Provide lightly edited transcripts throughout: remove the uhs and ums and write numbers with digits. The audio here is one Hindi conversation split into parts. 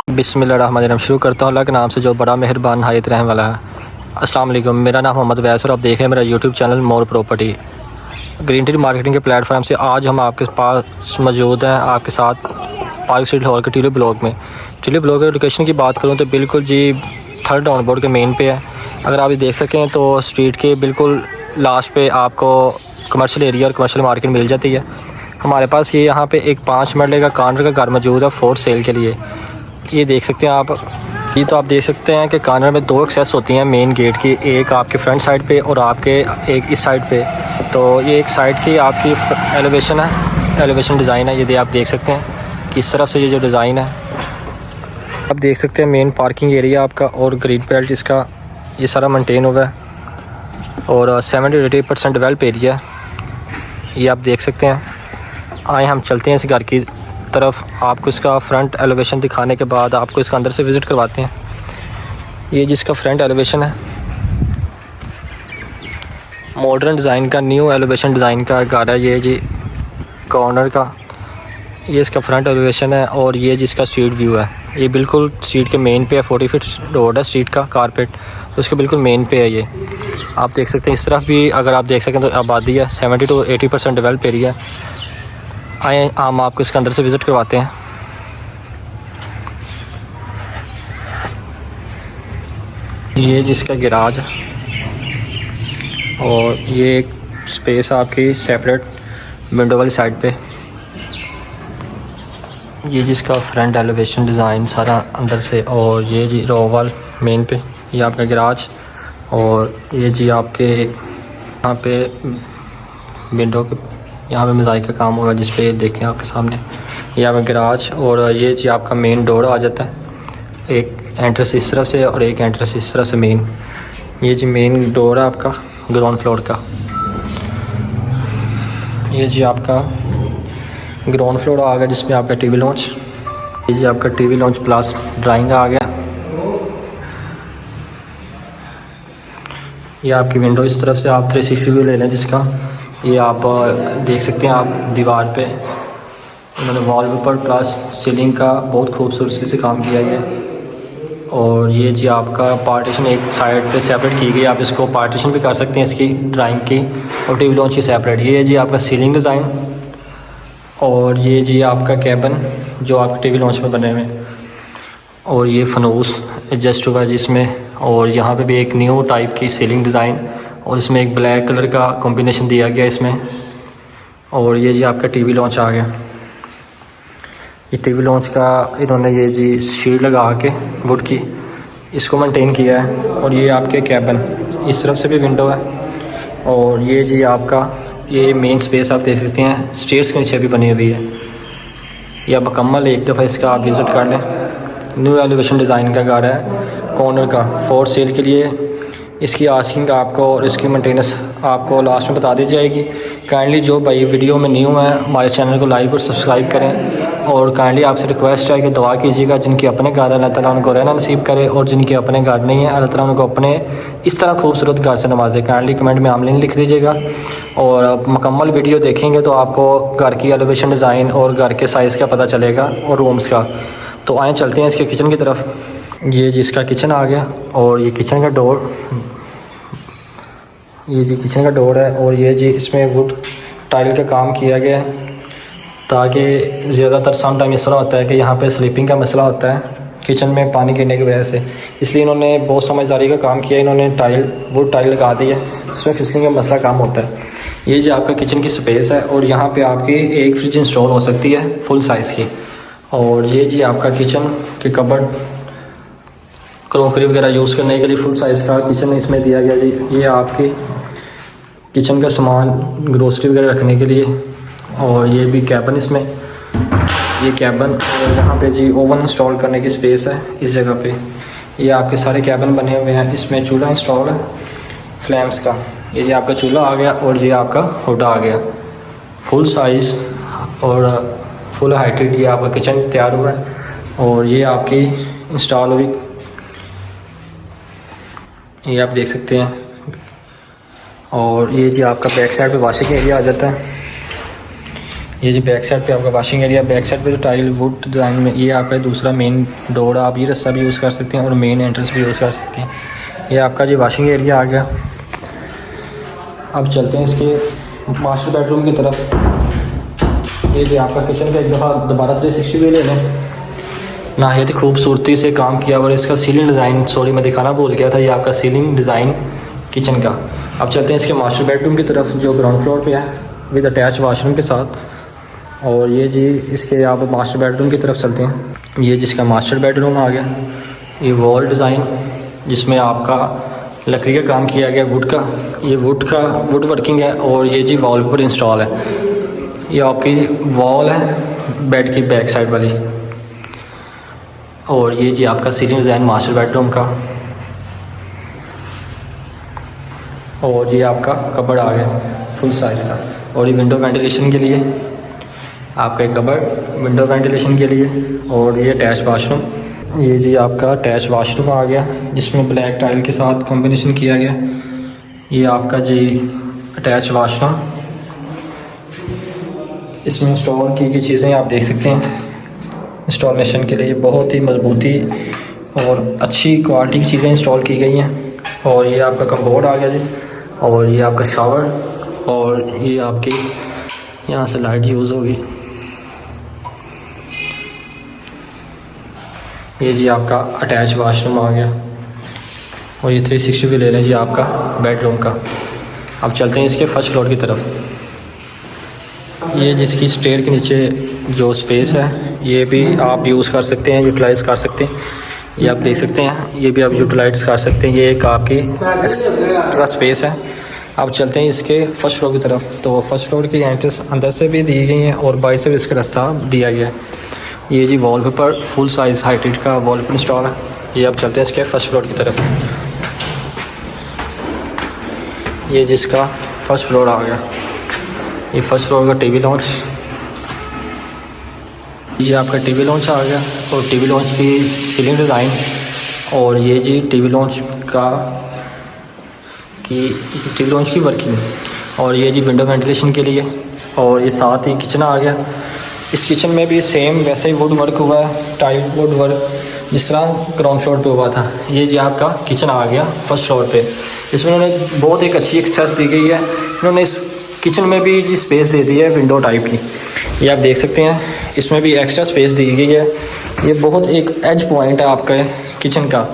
बिस्मिल्लाहिर्रहमानिर्रहीम। शुरू करता हूँ अल्लाह के नाम से जो बड़ा मेहरबान हायत रहने वाला है। अस्सलाम वालेकुम, मेरा नाम मोहम्मद वैस और आप देख रहे हैं मेरा यूट्यूब चैनल मोर प्रॉपर्टी ग्रीन ट्री मार्केटिंग के प्लेटफॉर्म से। आज हम आपके पास मौजूद हैं आपके साथ पार्क स्ट्रीट हॉल के टिली ब्लॉक में। टिली ब्लॉक की लोकेशन की बात करूँ तो बिल्कुल जी 3rd डाउन बोर्ड के मेन पे है। अगर आप ये देख सकें तो स्ट्रीट के बिल्कुल लास्ट पे आपको कमर्शियल एरिया और कमर्शियल मार्केट मिल जाती है। हमारे पास ये यहाँ पे एक 5 मरले का कॉर्नर का घर मौजूद है फॉर सेल के लिए। ये देख सकते हैं आप। ये तो आप देख सकते हैं कि कॉर्नर में 2 एक्सेस होती हैं मेन गेट की, एक आपके फ्रंट साइड पे और आपके एक इस साइड पे। तो ये एक साइड की आपकी एलिवेशन है, एलिवेशन डिज़ाइन है। ये आप देख सकते हैं कि इस तरफ से ये जो डिज़ाइन है आप देख सकते हैं। मेन पार्किंग एरिया आपका और ग्रीन बेल्ट इसका ये सारा मेंटेन हुआ है और 70-80% डेवलप एरिया है। ये आप देख सकते हैं। आए हम चलते हैं इस घर की तरफ। आपको इसका फ्रंट एलिवेशन दिखाने के बाद आपको इसका अंदर से विज़िट करवाते हैं। ये जिसका फ्रंट एलिवेशन है, मॉडर्न डिज़ाइन का, न्यू एलिवेशन डिज़ाइन का घर है ये जी कॉर्नर का। ये इसका फ्रंट एलिवेशन है और ये जिसका स्ट्रीट व्यू है। ये बिल्कुल स्ट्रीट के मेन पे है। 40 फीट रोड है स्ट्रीट का कारपेट, तो उसके बिल्कुल मेन पे है। ये आप देख सकते हैं। इस तरफ भी अगर आप देख सकें तो आबादी है, 70-80% डेवलप एरिया है। आए हम आपको इसके अंदर से विज़िट करवाते हैं। ये जिसका गैराज है और ये एक स्पेस आपकी सेपरेट विंडो वाली साइड पे। ये जिसका फ्रंट एलिवेशन डिज़ाइन सारा अंदर से, और ये जी रो वाल मेन पे ये आपका गैराज। और ये जी आपके यहाँ पे विंडो के यहाँ पे मोज़ाइक का काम होगा जिस पे देखें आपके सामने ये आपका गैराज। और ये जी आपका मेन डोर आ जाता है, एक एंट्रेंस इस तरफ से और एक एंट्रेंस इस तरफ से मेन। ये जी मेन डोर है आपका ग्राउंड फ्लोर का। ये जी आपका ग्राउंड फ्लोर आ गया जिसमें आपका टीवी लॉन्च। ये जी आपका टीवी लॉन्च प्लस ड्राइंग आ गया। ये आपकी विंडो इस तरफ से आप 360 व्यू ले लें जिसका ये आप देख सकते हैं। आप दीवार पे उन्होंने वॉलपेपर प्लस सीलिंग का बहुत खूबसूरती से काम किया गया। और ये जी आपका पार्टीशन एक साइड पे सेपरेट की गई। आप इसको पार्टीशन भी कर सकते हैं इसकी ड्राइंग की और टीवी लॉन्च की सेपरेट। ये जी आपका सीलिंग डिज़ाइन और ये जी आपका कैबिन जो आपके टीवी लॉन्च में बने हुए। और ये फनूस एडजस्ट हुआ है जिसमें। और यहाँ पे भी एक न्यू टाइप की सीलिंग डिज़ाइन और इसमें एक ब्लैक कलर का कॉम्बिनेशन दिया गया इसमें। और ये जी आपका टीवी लॉन्च आ गया। ये टीवी लॉन्च का इन्होंने ये जी शीट लगा के वुड की इसको मेंटेन किया है। और ये आपके कैबिन इस तरफ से भी विंडो है। और ये जी आपका ये मेन स्पेस आप देख सकते हैं, स्टेयर्स के नीचे भी बनी हुई है। यह मुकम्मल एक दफ़ा इसका आप विज़िट कर लें। न्यू एलिवेशन डिज़ाइन का घर है कॉर्नर का फॉर सेल के लिए। इसकी आस्किंग आपको और इसकी मेंटेनेंस आपको लास्ट में बता दी जाएगी। काइंडली जो भाई वीडियो में न्यू है हमारे चैनल को लाइक और सब्सक्राइब करें। और काइंडली आपसे रिक्वेस्ट है कि दुआ कीजिएगा जिनके अपने घर अल्लाह ताला उनको रहना नसीब करे, और जिनके अपने घर नहीं है अल्लाह ताला उनको अपने इस तरह खूबसूरत घर से नवाजे। काइंडली कमेंट में आमीन लिख दीजिएगा। और मुकम्मल वीडियो देखेंगे तो आपको घर की एलिवेशन डिज़ाइन और घर के साइज़ का पता चलेगा और रूम्स का। तो आए चलते हैं इसके किचन की तरफ। ये जी इसका किचन आ गया और ये किचन का डोर, ये जी किचन का डोर है। और ये जी इसमें वुड टाइल का काम किया गया है ताकि ज़्यादातर सम टाइम इस तरह होता है कि यहाँ पे स्लीपिंग का मसला होता है किचन में पानी गिरने की वजह से, इसलिए इन्होंने बहुत समझदारी का काम किया। इन्होंने वुड टाइल लगा दी है, इसमें फिसलिंग का मसला कम होता है। ये जी आपका किचन की स्पेस है और यहाँ पे आपकी एक फ्रिज इंस्टॉल हो सकती है फुल साइज़ की। और ये जी आपका किचन के कबर्ड क्रॉकरी वगैरह यूज़ करने के लिए फुल साइज़ का किचन इसमें दिया गया जी। ये आपकी किचन का सामान ग्रोसरी वगैरह रखने के लिए। और ये भी कैबिन इसमें, ये कैबिन। और यहाँ पे जी ओवन इंस्टॉल करने की स्पेस है इस जगह पे। ये आपके सारे कैबिन बने हुए हैं। इसमें चूल्हा इंस्टॉल है फ्लेम्स का। ये जी आपका चूल्हा आ गया और ये आपका हुड आ गया फुल साइज़ और फुल हाइटेड। ये आपका किचन तैयार हुआ है और ये आपकी इंस्टॉल हुई, ये आप देख सकते हैं। और ये जी आपका बैक साइड पे वॉशिंग एरिया आ जाता है। ये जी बैक साइड पे आपका वॉशिंग एरिया, बैक साइड पे जो टाइल वुड डिज़ाइन में, ये आपका दूसरा मेन डोर, आप ये रस्सा भी यूज़ कर सकते हैं और मेन एंट्रेंस भी यूज़ कर सकते हैं। ये आपका जी वॉशिंग एरिया आ गया। अब चलते हैं इसके मास्टर बेडरूम की तरफ। ये जी आपका किचन का एक दफ़ा दोबारा 360 भी ले लें। नाहियत खूबसूरती से काम किया और इसका सीलिंग डिज़ाइन, सॉरी मैं दिखाना भूल गया था, ये आपका सीलिंग डिज़ाइन किचन का। अब चलते हैं इसके मास्टर बेडरूम की तरफ जो ग्राउंड फ्लोर पे है विद अटैच वाशरूम के साथ। और ये जी इसके आप मास्टर बेडरूम की तरफ चलते हैं। ये जिसका मास्टर बेडरूम आ गया, ये वॉल डिज़ाइन जिसमें आपका लकड़ी का काम किया गया, वुड का, ये वुड वर्किंग है। और ये जी वॉल पर इंस्टॉल है, ये आपकी वॉल है बेड की बैक साइड वाली। और ये जी आपका सीलिंग डिज़ाइन मास्टर बेडरूम का। और ये आपका कबर्ड आ गया फुल साइज़ का। और ये विंडो वेंटिलेशन के लिए आपका एक कबर्ड, विंडो वेंटिलेशन के लिए। और ये अटैच वाशरूम, ये जी आपका अटैच वाशरूम आ गया जिसमें ब्लैक टाइल के साथ कॉम्बिनेशन किया गया। ये आपका जी अटैच वाशरूम, इसमें इंस्टॉल की गई चीज़ें आप देख सकते हैं। इंस्टॉलेशन के लिए बहुत ही मजबूती और अच्छी क्वालिटी की चीज़ें इंस्टॉल की गई हैं। और ये आपका कमोड आ गया जी। और ये आपका शावर, और ये आपकी यहाँ से लाइट यूज़ होगी। ये जी आपका अटैच वाशरूम आ गया। और ये 360 भी ले लें जी आपका बेडरूम का। अब चलते हैं इसके फर्स्ट फ्लोर की तरफ। ये जिसकी स्टेयर के नीचे जो स्पेस है, ये भी आप यूज़ कर सकते हैं, यूटिलाइज़ कर सकते हैं। ये आप देख सकते हैं, ये भी आप यूटिलाइज़ कर सकते हैं। ये एक आपकी एक्स्ट्रा स्पेस है। अब चलते हैं इसके फर्स्ट फ्लोर की तरफ। तो फर्स्ट फ्लोर की एंट्रेंस अंदर से भी दी गई है और बाहर से भी इसका रास्ता दिया गया है। ये जी वॉलपेपर फुल साइज़ हाइटेड का वॉलपेपर इंस्टॉल है। ये अब चलते हैं इसके फर्स्ट फ्लोर की तरफ। ये जिसका फर्स्ट फ्लोर आ गया, ये फर्स्ट फ्लोर का टीवी लॉन्च, ये आपका टीवी लॉन्च आ गया। और टीवी लॉन्च की सीलिंग डिज़ाइन, और ये जी टीवी लॉन्च की वर्किंग। और ये जी विंडो वेंटिलेशन के लिए। और ये साथ ही किचन आ गया। इस किचन में भी सेम वैसे ही वुड वर्क हुआ है, टाइल वुड वर्क जिस तरह ग्राउंड फ्लोर पे हुआ था। ये जी आपका किचन आ गया फर्स्ट फ्लोर पे। इसमें उन्होंने बहुत एक अच्छी एक्सेस दी गई है। इन्होंने इस किचन में भी जी स्पेस दे दी है विंडो टाइप की, ये आप देख सकते हैं। इसमें भी एक्स्ट्रा स्पेस दी गई है। ये बहुत एक एज पॉइंट है आपका किचन का।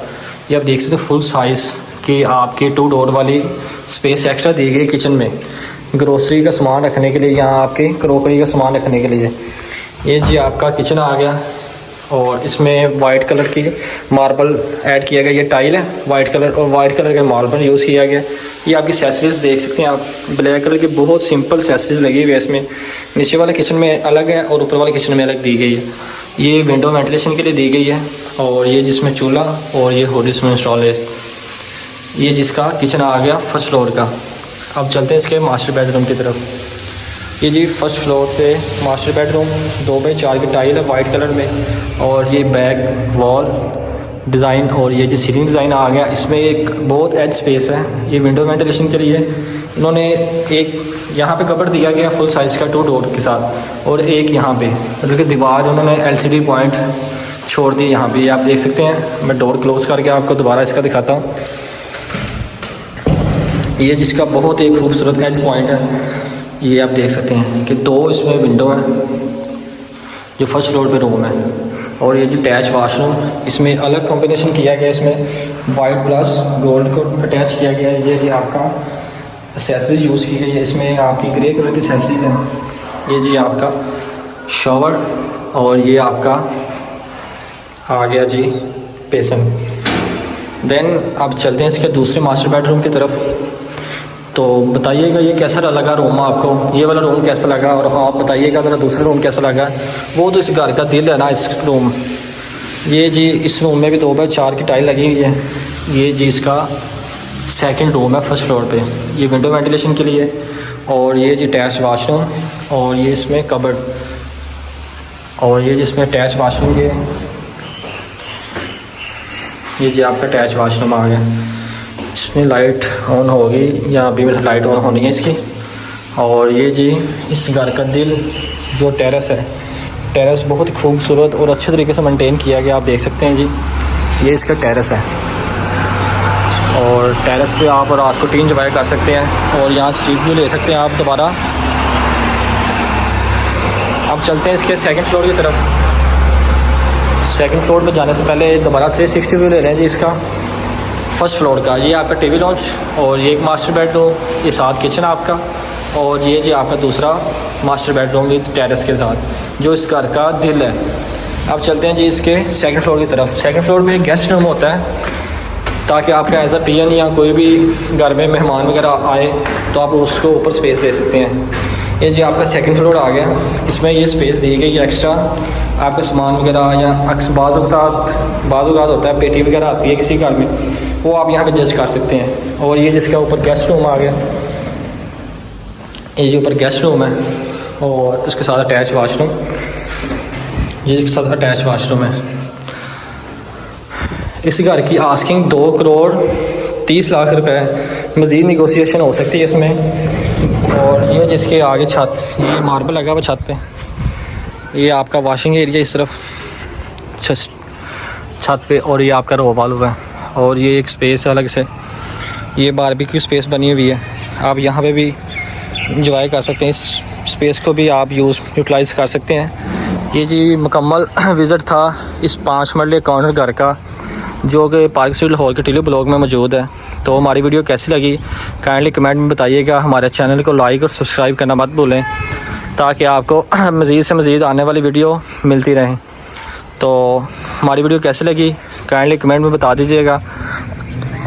ये आप देख सकते हैं फुल साइज़ की आपकी 2 डोर वाली स्पेस एक्स्ट्रा दी गई किचन में, ग्रोसरी का सामान रखने के लिए, यहाँ आपके क्रॉकरी का सामान रखने के लिए। ये जी आपका किचन आ गया। और इसमें वाइट कलर की मार्बल ऐड किया गया, ये टाइल है वाइट कलर, और वाइट कलर का मार्बल यूज़ किया गया। ये आपकी एक्सेसरीज देख सकते हैं आप, ब्लैक कलर की बहुत सिंपल एक्सेसरीज लगी हुई है इसमें। नीचे वाले किचन में अलग है और ऊपर वाले किचन में अलग दी गई है। ये विंडो वेंटिलेशन के लिए दी गई है। और ये जिसमें चूल्हा और ये हुड इसमें इंस्टॉल है। ये जिसका किचन आ गया फर्स्ट फ्लोर का। अब चलते हैं इसके मास्टर बेडरूम की तरफ। ये जी फर्स्ट फ्लोर पे मास्टर बेडरूम 2x4 की टाइल है वाइट कलर में। और ये बैक वॉल डिज़ाइन, और ये जो सीलिंग डिज़ाइन आ गया। इसमें एक बहुत एज स्पेस है। ये विंडो वेंटिलेशन के लिए इन्होंने एक यहाँ पे कबर्ड दिया गया फुल साइज़ का 2 डोर के साथ, और एक यहाँ पे मतलब कि दीवार उन्होंने LCD पॉइंट छोड़ दी यहाँ पे। आप देख सकते हैं। मैं डोर क्लोज़ करके आपको दोबारा इसका दिखाता हूँ। ये जिसका बहुत एक खूबसूरत एज पॉइंट है, ये आप देख सकते हैं कि 2 इसमें विंडो है जो फर्स्ट फ्लोर पे रूम है। और ये जो अटैच वाशरूम, इसमें अलग कॉम्बिनेशन किया गया, इसमें वाइट प्लस गोल्ड को अटैच किया गया है। ये जी आपका एक्सेसरीज यूज़ की गई है, इसमें आपकी ग्रे कलर की एक्सेसरीज हैं। ये जी आपका शॉवर, और ये आपका आ गया जी बेसन। देन अब चलते हैं इसके दूसरे मास्टर बेडरूम की तरफ। तो बताइएगा ये कैसा लगा रूम आपको, ये वाला रूम कैसा लगा, और आप बताइएगा मेरा दूसरा रूम कैसा लगा। वो तो इस घर का दिल है ना इस रूम। ये जी इस रूम में भी 2x4 की टाइल लगी हुई है। ये जी इसका सेकंड रूम है फर्स्ट फ्लोर पे। ये विंडो वेंटिलेशन के लिए। और ये जी अटैच वाशरूम, और ये इसमें कबर्ड, और ये जिसमें अटैच वाशरूम ये जी आपका अटैच वाशरूम आ गया। इसमें लाइट ऑन होगी, या अभी लाइट ऑन होनी है इसकी। और ये जी इस घर का दिल जो टेरेस है, टेरेस बहुत खूबसूरत और अच्छे तरीके से मेंटेन किया गया। आप देख सकते हैं जी, ये इसका टेरेस है और टेरेस पे आप रात को टी एंजॉय कर सकते हैं और यहाँ स्ट्रीट व्यू ले सकते हैं आप दोबारा। अब चलते हैं इसके सेकंड फ्लोर की तरफ। सेकंड फ्लोर पे जाने से पहले दोबारा 360 व्यू ले रहे हैं जी इसका फर्स्ट फ्लोर का। ये आपका टीवी लॉन्च और ये एक मास्टर बेडरूम, ये साथ किचन आपका, और ये जी आपका दूसरा मास्टर बेडरूम विद टेरेस के साथ, जो इस घर का दिल है। अब चलते हैं जी इसके सेकंड फ्लोर की तरफ। सेकंड फ्लोर में एक गेस्ट रूम होता है ताकि आपका एज अ पियन या कोई भी घर में मेहमान वगैरह आए तो आप उसको ऊपर स्पेस दे सकते हैं। ये जी आपका सेकंड फ्लोर आ गया। इसमें ये स्पेस दी गई एक्स्ट्रा, आपका सामान वगैरह या बाज़ औक़ात होता है पेटी वगैरह आती है किसी घर में, वो आप यहाँ पे एडजस्ट कर सकते हैं। और ये जिसका ऊपर गेस्ट रूम आ गया, ये जो ऊपर गेस्ट रूम है और उसके साथ अटैच वाशरूम, ये इसके साथ अटैच वाशरूम है। इस घर की आस्किंग 2,30,00,000 रुपए, मज़ीद निगोशिएशन हो सकती है इसमें। और ये जिसके आगे छत, ये मार्बल लगा हुआ छत पे, ये आपका वॉशिंग एरिया इस तरफ छत पे, और ये आपका रो वाल हुआ है। और ये एक स्पेस अलग से, ये बारबेक्यू स्पेस बनी हुई है, आप यहाँ पे भी इंजॉय कर सकते हैं। इस स्पेस को भी आप यूटिलाइज़ कर सकते हैं। ये जी मुकम्मल विज़िट था इस 5 मरले कॉर्नर घर का, जो कि पार्क स्ट्रीट हॉल के टिलो ब्लॉग में मौजूद है। तो हमारी वीडियो कैसी लगी काइंडली कमेंट में बताइएगा। हमारे चैनल को लाइक और सब्सक्राइब करना मत भूलें ताकि आपको मज़ीद से मज़ीद आने वाली वीडियो मिलती रहें। तो हमारी वीडियो कैसी लगी काइंडली कमेंट में बता दीजिएगा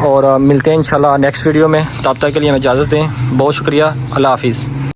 और मिलते हैं इंशाल्लाह नेक्स्ट वीडियो में। तब तक के लिए हमें इजाज़त दें। बहुत शुक्रिया। अल्लाह हाफिज़।